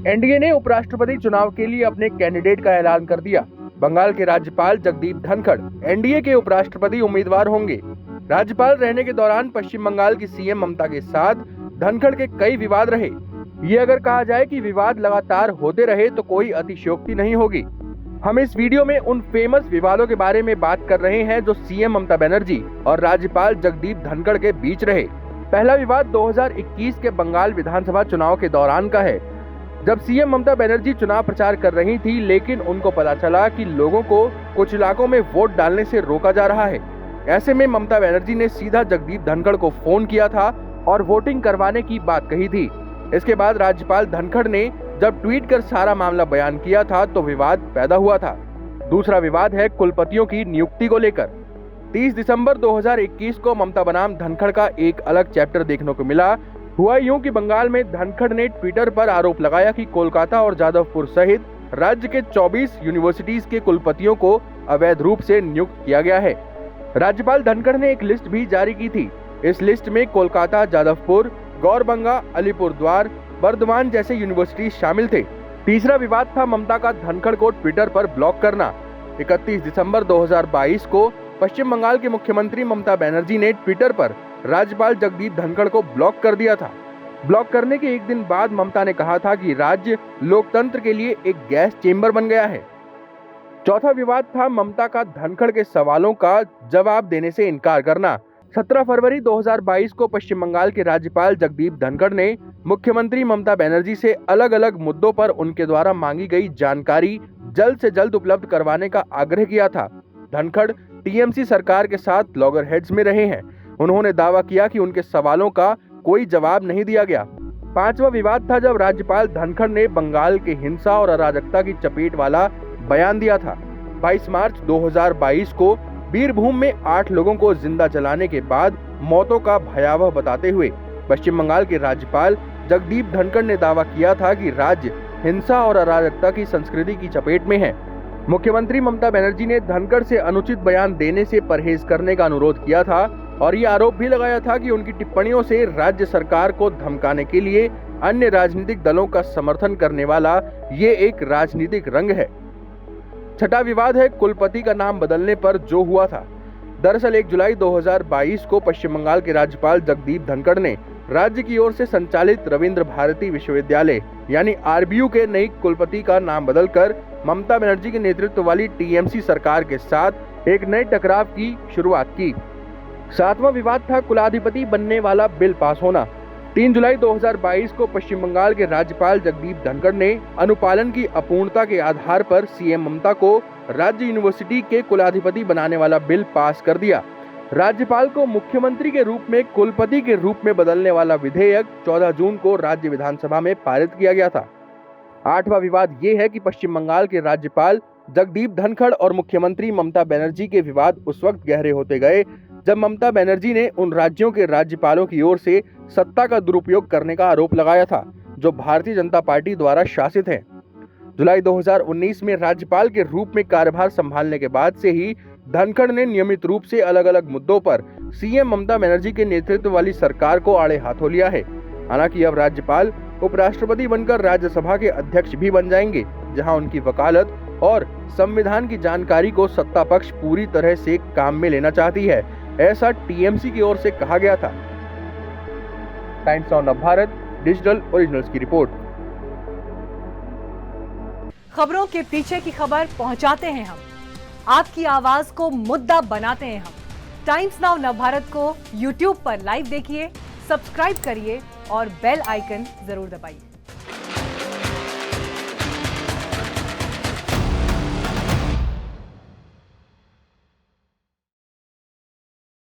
NDA ने उपराष्ट्रपति चुनाव के लिए अपने कैंडिडेट का ऐलान कर दिया। बंगाल के राज्यपाल जगदीप धनखड़ एनडीए के उपराष्ट्रपति उम्मीदवार होंगे। राज्यपाल रहने के दौरान पश्चिम बंगाल की सीएम ममता के साथ धनखड़ के कई विवाद रहे। ये अगर कहा जाए कि विवाद लगातार होते रहे तो कोई अतिशयोक्ति नहीं होगी। हम इस वीडियो में उन फेमस विवादों के बारे में बात कर रहे हैं जो सीएम ममता बनर्जी और राज्यपाल जगदीप धनखड़ के बीच रहे। पहला विवाद 2021 के बंगाल विधानसभा चुनाव के दौरान का है, जब सीएम ममता बनर्जी चुनाव प्रचार कर रही थी, लेकिन उनको पता चला कि लोगों को कुछ इलाकों में वोट डालने से रोका जा रहा है। ऐसे में ममता बनर्जी ने सीधा जगदीप धनखड़ को फोन किया था और वोटिंग करवाने की बात कही थी। इसके बाद राज्यपाल धनखड़ ने जब ट्वीट कर सारा मामला बयान किया था तो विवाद पैदा हुआ था। दूसरा विवाद है कुलपतियों की नियुक्ति को लेकर। 30 दिसंबर 2021 को ममता बनाम धनखड़ का एक अलग चैप्टर देखने को मिला। हुआ यूं कि बंगाल में धनखड़ ने ट्विटर पर आरोप लगाया कि कोलकाता और जादवपुर सहित राज्य के 24 यूनिवर्सिटीज के कुलपतियों को अवैध रूप से नियुक्त किया गया है। राज्यपाल धनखड़ ने एक लिस्ट भी जारी की थी। इस लिस्ट में कोलकाता, जादवपुर, गौरबंगा, अलीपुरद्वार, बर्धमान जैसे यूनिवर्सिटी शामिल थे। तीसरा विवाद था ममता का धनखड़ को ट्विटर पर ब्लॉक करना। 31 दिसंबर 2022 को पश्चिम बंगाल के मुख्यमंत्री ममता बनर्जी ने ट्विटर पर राज्यपाल जगदीप धनखड़ को ब्लॉक कर दिया था। ब्लॉक करने के एक दिन बाद ममता ने कहा था कि राज्य लोकतंत्र के लिए एक गैस चेंबर बन गया है। चौथा विवाद था ममता का धनखड़ के सवालों का जवाब देने से इनकार करना। 17 फरवरी 2022 को पश्चिम बंगाल के राज्यपाल जगदीप धनखड़ ने मुख्यमंत्री ममता बनर्जी से अलग अलग मुद्दों पर उनके द्वारा मांगी गई जानकारी जल्द से जल्द उपलब्ध करवाने का आग्रह किया था। धनखड़ टीएमसी सरकार के साथ लॉगरहेड्स में रहे हैं। उन्होंने दावा किया कि उनके सवालों का कोई जवाब नहीं दिया गया। पांचवा विवाद था जब राज्यपाल धनखड़ ने बंगाल के हिंसा और अराजकता की चपेट वाला बयान दिया था। 22 मार्च 2022 को बीरभूम में 8 लोगों को जिंदा जलाने के बाद मौतों का भयावह बताते हुए पश्चिम बंगाल के राज्यपाल जगदीप धनखड़ ने दावा किया था कि राज्य हिंसा और अराजकता की संस्कृति की चपेट में है। मुख्यमंत्री ममता बनर्जी ने धनखड़ से अनुचित बयान देने से परहेज करने का अनुरोध किया था और ये आरोप भी लगाया था कि उनकी टिप्पणियों से राज्य सरकार को धमकाने के लिए अन्य राजनीतिक दलों का समर्थन करने वाला ये एक राजनीतिक रंग है। छठा विवाद है कुलपति का नाम बदलने पर जो हुआ था। दरअसल 1 जुलाई 2022 को पश्चिम बंगाल के राज्यपाल जगदीप धनखड़ ने राज्य की ओर से संचालित रविंद्र भारती विश्वविद्यालय यानी आरबीयू के नई कुलपति का नाम बदलकर ममता बनर्जी के नेतृत्व वाली टीएमसी सरकार के साथ एक नए टकराव की शुरुआत की। सातवां विवाद था कुलाधिपति बनने वाला बिल पास होना। 3 जुलाई 2022 को पश्चिम बंगाल के राज्यपाल जगदीप धनखड़ ने अनुपालन की अपूर्णता के आधार पर सीएम ममता को राज्य यूनिवर्सिटी के कुलाधिपति बनाने वाला बिल पास कर दिया। राज्यपाल को मुख्यमंत्री के रूप में कुलपति के रूप में बदलने वाला विधेयक 14 जून को राज्य विधानसभा में पारित किया गया था। आठवां विवाद ये है कि पश्चिम बंगाल के राज्यपाल जगदीप धनखड़ और मुख्यमंत्री ममता बनर्जी के विवाद उस वक्त गहरे होते गए जब ममता बनर्जी ने उन राज्यों के राज्यपालों की ओर से सत्ता का दुरुपयोग करने का आरोप लगाया था जो भारतीय जनता पार्टी द्वारा शासित हैं। जुलाई 2019 में राज्यपाल के रूप में कार्यभार संभालने के बाद से ही धनखड़ ने नियमित रूप से अलग अलग मुद्दों पर सीएम ममता बनर्जी के नेतृत्व वाली सरकार को आड़े हाथों लिया है। हालांकि अब राज्यपाल उपराष्ट्रपति बनकर राज्यसभा के अध्यक्ष भी बन जाएंगे, जहां उनकी वकालत और संविधान की जानकारी को सत्ता पक्ष पूरी तरह से काम में लेना चाहती है, ऐसा टीएमसी की ओर से कहा गया था। Times of Navbharat digital originals की रिपोर्ट। खबरों के पीछे की खबर पहुंचाते हैं हम, आपकी आवाज को मुद्दा बनाते हैं हम। टाइम्स नाउ नवभारत को यूट्यूब पर लाइव देखिए, सब्सक्राइब करिए और बेल आइकन जरूर दबाइए।